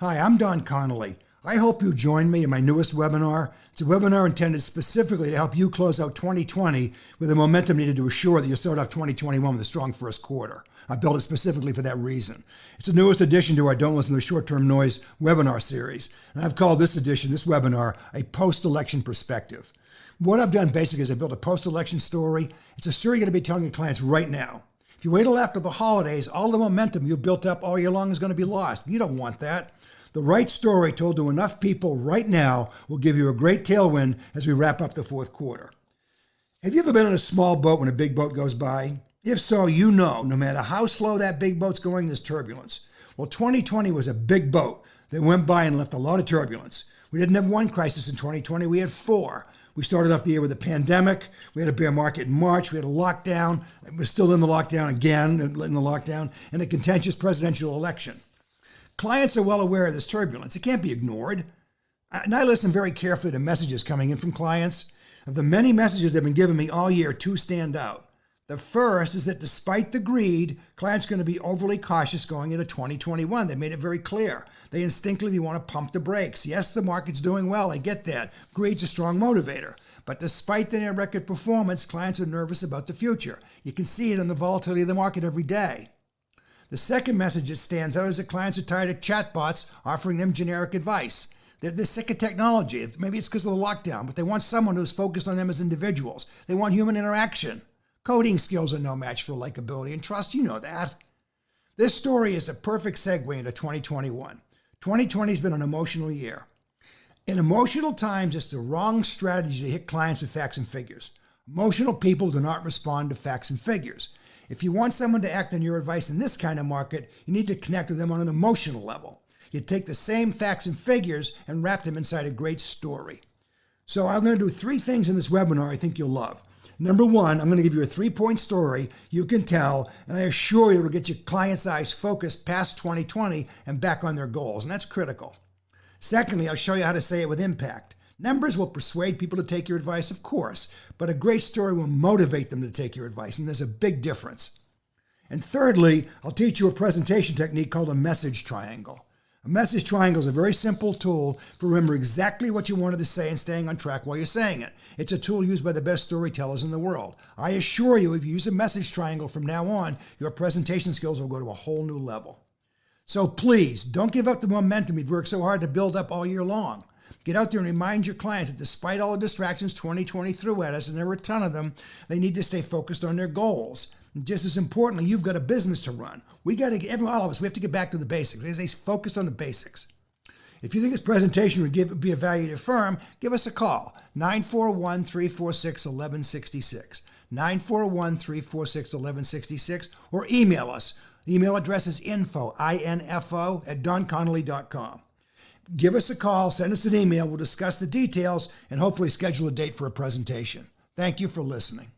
Hi, I'm Don Connelly. I hope you join me in my newest webinar. It's a webinar intended specifically to help you close out 2020 with the momentum needed to assure that you start off 2021 with a strong first quarter. I built it specifically for that reason. It's the newest addition to our Don't Listen to Short-Term Noise webinar series, and I've called this webinar, a post-election perspective. What I've done basically is I built a post-election story. It's a story you're going to be telling your clients right now. If you wait till after the holidays, all the momentum you built up all year long is going to be lost. You don't want that. The right story told to enough people right now will give you a great tailwind as we wrap up the fourth quarter. Have you ever been on a small boat when a big boat goes by? If so, you know no matter how slow that big boat's going, there's turbulence. Well, 2020 was a big boat that went by and left a lot of turbulence. We didn't have one crisis in 2020, we had four. We started off the year with a pandemic. We had a bear market in March. We had a lockdown. We're still in the lockdown again, and a contentious presidential election. Clients are well aware of this turbulence. It can't be ignored. And I listen very carefully to messages coming in from clients. Of the many messages they've been giving me all year, two stand out. The first is that despite the greed, clients are going to be overly cautious going into 2021. They made it very clear. They instinctively want to pump the brakes. Yes, the market's doing well. I get that. Greed's a strong motivator. But despite the near record performance, clients are nervous about the future. You can see it in the volatility of the market every day. The second message that stands out is that clients are tired of chatbots offering them generic advice. They're sick of technology. Maybe it's because of the lockdown, but they want someone who's focused on them as individuals. They want human interaction. Coding skills are no match for likability and trust. You know that. This story is a perfect segue into 2021. 2020 has been an emotional year. In emotional times, it's the wrong strategy to hit clients with facts and figures. Emotional people do not respond to facts and figures. If you want someone to act on your advice in this kind of market, you need to connect with them on an emotional level. You take the same facts and figures and wrap them inside a great story. So I'm going to do three things in this webinar I think you'll love. Number one, I'm going to give you a 3-point story you can tell, and I assure you it'll get your clients' eyes focused past 2020 and back on their goals, and that's critical. Secondly, I'll show you how to say it with impact. Numbers will persuade people to take your advice, of course, but a great story will motivate them to take your advice, and there's a big difference. And thirdly, I'll teach you a presentation technique called a message triangle. A message triangle is a very simple tool for remembering exactly what you wanted to say and staying on track while you're saying it. It's a tool used by the best storytellers in the world. I assure you, if you use a message triangle from now on, your presentation skills will go to a whole new level. So please, don't give up the momentum you've worked so hard to build up all year long. Get out there and remind your clients that despite all the distractions 2020 threw at us, and there were a ton of them, they need to stay focused on their goals. And just as importantly, you've got a business to run. All of us, we have to get back to the basics. They stay focused on the basics. If you think this presentation would be of value to your firm, give us a call, 941-346-1166, 941-346-1166, or email us. The email address is info, I-N-F-O, @donconnelly.com. Give us a call, send us an email, we'll discuss the details, and hopefully schedule a date for a presentation. Thank you for listening.